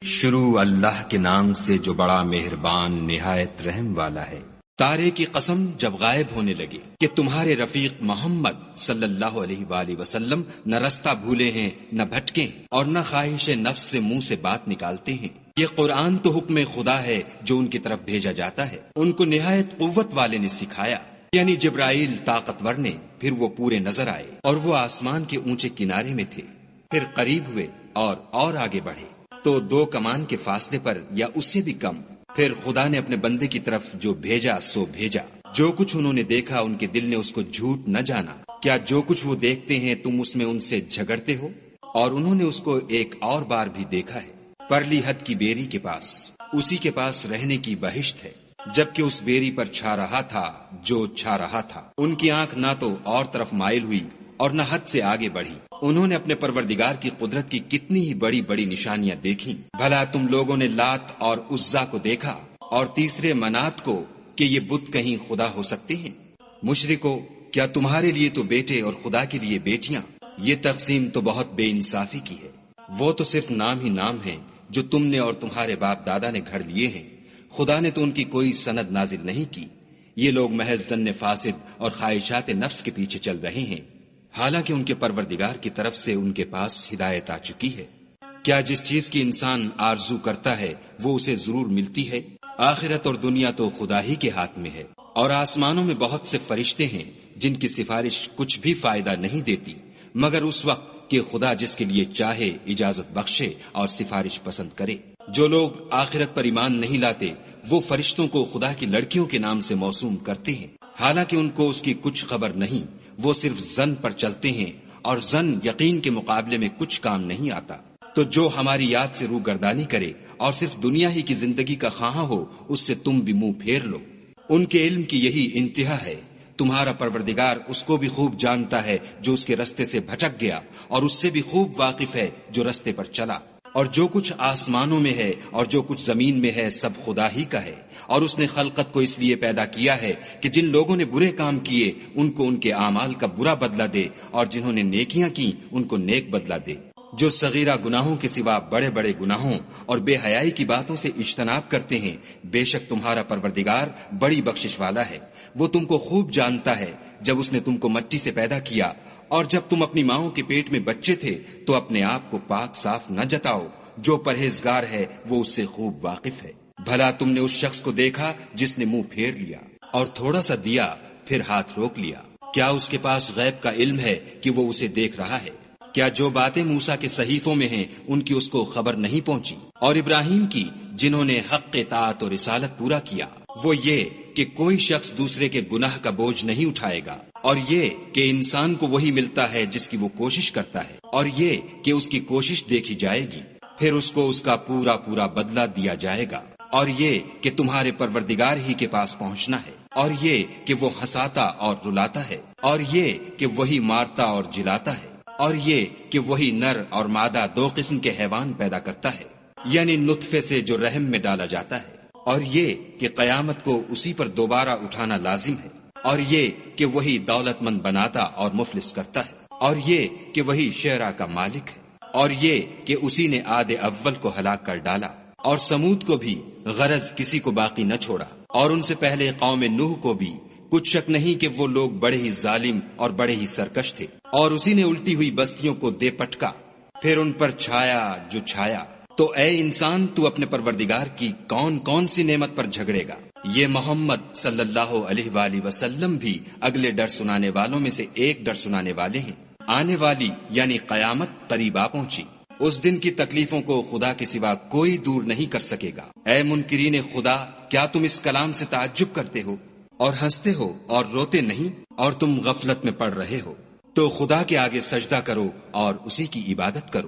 شروع اللہ کے نام سے جو بڑا مہربان نہایت رحم والا ہے۔ تارے کی قسم جب غائب ہونے لگے کہ تمہارے رفیق محمد صلی اللہ علیہ وآلہ وسلم نہ رستہ بھولے ہیں نہ بھٹکے اور نہ خواہش نفس سے منہ سے بات نکالتے ہیں۔ یہ قرآن تو حکم خدا ہے جو ان کی طرف بھیجا جاتا ہے، ان کو نہایت قوت والے نے سکھایا، یعنی جبرائیل طاقتور نے۔ پھر وہ پورے نظر آئے اور وہ آسمان کے اونچے کنارے میں تھے، پھر قریب ہوئے اور آگے بڑھے تو 2 کمان کے فاصلے پر یا اس سے بھی کم۔ پھر خدا نے اپنے بندے کی طرف جو بھیجا سو بھیجا۔ جو کچھ انہوں نے دیکھا ان کے دل نے اس کو جھوٹ نہ جانا۔ کیا جو کچھ وہ دیکھتے ہیں تم اس میں ان سے جھگڑتے ہو؟ اور انہوں نے اس کو ایک اور بار بھی دیکھا ہے، پرلی حد کی بیری کے پاس، اسی کے پاس رہنے کی بہشت ہے، جبکہ اس بیری پر چھا رہا تھا جو چھا رہا تھا۔ ان کی آنکھ نہ تو اور طرف مائل ہوئی اور نہ حد سے آگے بڑھی۔ انہوں نے اپنے پروردگار کی قدرت کی کتنی ہی بڑی بڑی نشانیاں دیکھیں۔ بھلا تم لوگوں نے لات اور عزا کو دیکھا اور تیسرے منات کو کہ یہ بت کہیں خدا ہو سکتے ہیں؟ مشرکو، کیا تمہارے لیے تو بیٹے اور خدا کے لیے بیٹیاں؟ یہ تقسیم تو بہت بے انصافی کی ہے۔ وہ تو صرف نام ہی نام ہیں جو تم نے اور تمہارے باپ دادا نے گھڑ لیے ہیں، خدا نے تو ان کی کوئی سند نازل نہیں کی۔ یہ لوگ محض ظن فاسد اور خواہشات نفس کے پیچھے چل رہے ہیں، حالانکہ ان کے پروردگار کی طرف سے ان کے پاس ہدایت آ چکی ہے۔ کیا جس چیز کی انسان آرزو کرتا ہے وہ اسے ضرور ملتی ہے؟ آخرت اور دنیا تو خدا ہی کے ہاتھ میں ہے، اور آسمانوں میں بہت سے فرشتے ہیں جن کی سفارش کچھ بھی فائدہ نہیں دیتی مگر اس وقت کہ خدا جس کے لیے چاہے اجازت بخشے اور سفارش پسند کرے۔ جو لوگ آخرت پر ایمان نہیں لاتے وہ فرشتوں کو خدا کی لڑکیوں کے نام سے موسوم کرتے ہیں، حالانکہ ان کو اس کی کچھ خبر نہیں۔ وہ صرف ظن پر چلتے ہیں اور ظن یقین کے مقابلے میں کچھ کام نہیں آتا۔ تو جو ہماری یاد سے روگردانی کرے اور صرف دنیا ہی کی زندگی کا خواہاں ہو اس سے تم بھی منہ پھیر لو۔ ان کے علم کی یہی انتہا ہے۔ تمہارا پروردگار اس کو بھی خوب جانتا ہے جو اس کے رستے سے بھٹک گیا، اور اس سے بھی خوب واقف ہے جو رستے پر چلا۔ اور جو کچھ آسمانوں میں ہے اور جو کچھ زمین میں ہے سب خدا ہی کا ہے، اور اس نے خلقت کو اس لیے پیدا کیا ہے کہ جن لوگوں نے برے کام کیے ان کو ان کے اعمال کا برا بدلہ دے، اور جنہوں نے نیکیاں کی ان کو نیک بدلہ دے۔ جو صغیرہ گناہوں کے سوا بڑے بڑے گناہوں اور بے حیائی کی باتوں سے اجتناب کرتے ہیں، بے شک تمہارا پروردگار بڑی بخشش والا ہے۔ وہ تم کو خوب جانتا ہے جب اس نے تم کو مٹی سے پیدا کیا، اور جب تم اپنی ماؤں کے پیٹ میں بچے تھے تو اپنے آپ کو پاک صاف نہ جتاؤ۔ جو پرہیزگار ہے وہ اس سے خوب واقف ہے۔ بھلا تم نے اس شخص کو دیکھا جس نے منہ پھیر لیا اور تھوڑا سا دیا پھر ہاتھ روک لیا؟ کیا اس کے پاس غیب کا علم ہے کہ وہ اسے دیکھ رہا ہے؟ کیا جو باتیں موسیٰ کے صحیفوں میں ہیں ان کی اس کو خبر نہیں پہنچی؟ اور ابراہیم کی جنہوں نے حق اطاعت اور رسالت پورا کیا، وہ یہ کہ کوئی شخص دوسرے کے گناہ کا بوجھ نہیں اٹھائے گا، اور یہ کہ انسان کو وہی ملتا ہے جس کی وہ کوشش کرتا ہے، اور یہ کہ اس کی کوشش دیکھی جائے گی، پھر اس کو اس کا پورا پورا بدلہ دیا جائے گا، اور یہ کہ تمہارے پروردگار ہی کے پاس پہنچنا ہے، اور یہ کہ وہ ہنساتا اور رلاتا ہے، اور یہ کہ وہی مارتا اور جلاتا ہے، اور یہ کہ وہی نر اور مادہ 2 قسم کے حیوان پیدا کرتا ہے، یعنی نطفے سے جو رحم میں ڈالا جاتا ہے، اور یہ کہ قیامت کو اسی پر دوبارہ اٹھانا لازم ہے، اور یہ کہ وہی دولت مند بناتا اور مفلس کرتا ہے، اور یہ کہ وہی شعرا کا مالک ہے، اور یہ کہ اسی نے عاد اول کو ہلاک کر ڈالا، اور سمود کو بھی غرض کسی کو باقی نہ چھوڑا، اور ان سے پہلے قوم نوح کو بھی۔ کچھ شک نہیں کہ وہ لوگ بڑے ہی ظالم اور بڑے ہی سرکش تھے، اور اسی نے الٹی ہوئی بستیوں کو دے پٹکا، پھر ان پر چھایا جو چھایا۔ تو اے انسان، تو اپنے پروردگار کی کون کون سی نعمت پر جھگڑے گا؟ یہ محمد صلی اللہ علیہ وآلہ وسلم بھی اگلے ڈر سنانے والوں میں سے ایک ڈر سنانے والے ہیں۔ آنے والی یعنی قیامت قریب آ پہنچی، اس دن کی تکلیفوں کو خدا کے سوا کوئی دور نہیں کر سکے گا۔ اے منکرین خدا، کیا تم اس کلام سے تعجب کرتے ہو اور ہنستے ہو اور روتے نہیں، اور تم غفلت میں پڑ رہے ہو؟ تو خدا کے آگے سجدہ کرو اور اسی کی عبادت کرو۔